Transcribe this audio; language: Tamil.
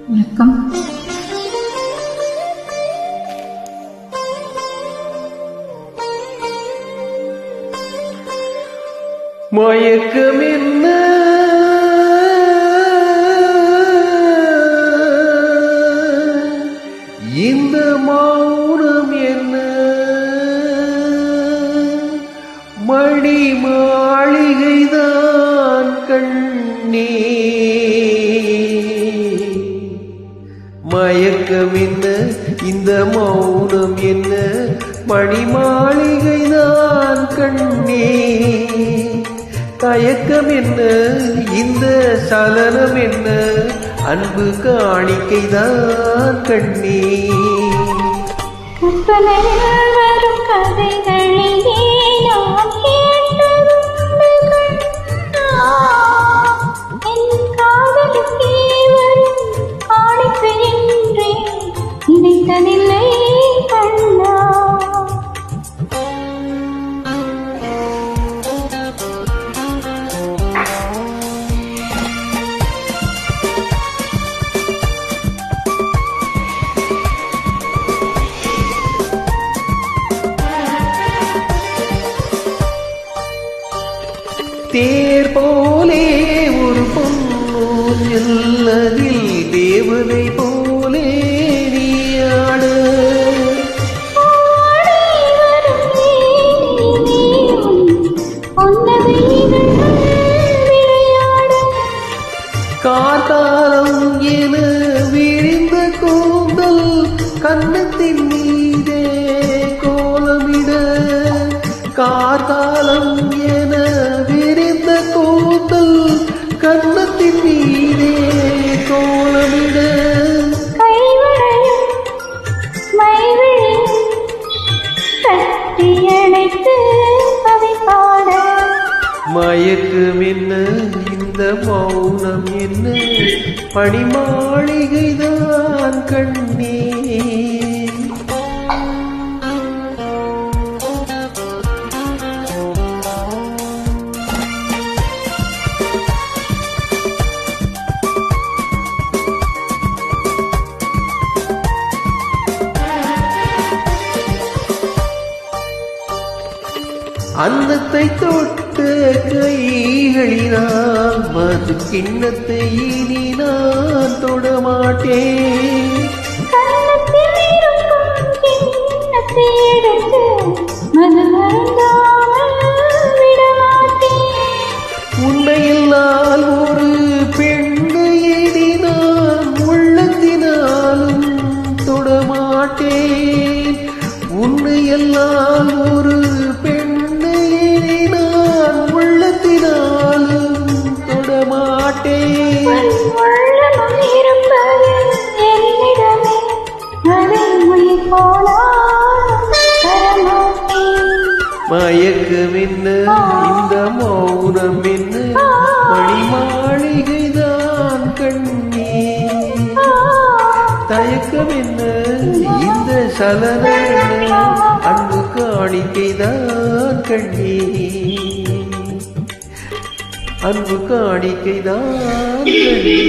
வணக்கம். மயக்கம் என்ன இந்த மௌனம் என்ன மணி மாளிகைதான் கண்ணே மயக்கம் என்ன இந்த மௌனம் என்ன மணி மாளிகைதான் கண்ணே தயக்கம் என்ன இந்த சலனம் என்ன அன்பு காணிக்கைதான் கண்ணே வரும் கதைகளிலே நான் என் காதலுக்கே வரும் காணிக்கை என்றே நினைத்ததில்லை கண்ணா. தேர் போலே ஒரு பொன்னூஞ்சல்லதில் தேவதை போலே நீயாட காத்தாலம் என விரிந்த கூந்தல் கன்னத்தின் மீதே கோலமிட காத்தாலம் என விரிந்த கூந்தல் கன்னத்தின் மீதே கோலமிட மயக்கம் என்ன இந்த மௌனம் என்ன பணிமாளிகைதான் கண்ணே அன்னத்தை தொட்ட கைகளினால் மது கிண்ணத்தை இனி நான் தொடமாட்டேன் உண்மையில்லால் ஒரு பெண்ணை இனி நான் உள்ளத்தினாலும் தொடமாட்டேன் உண்மையெல்லாம் ஒரு மயக்கம் என்ன இந்த மௌனம் என்ன மணி மாளிகைதான் கண்ணே தயக்கம் என்ன இந்த சலன அன்பு காணிக்கைதான் கண்ணே அன்பு காணிக்கைதான் கண்ணே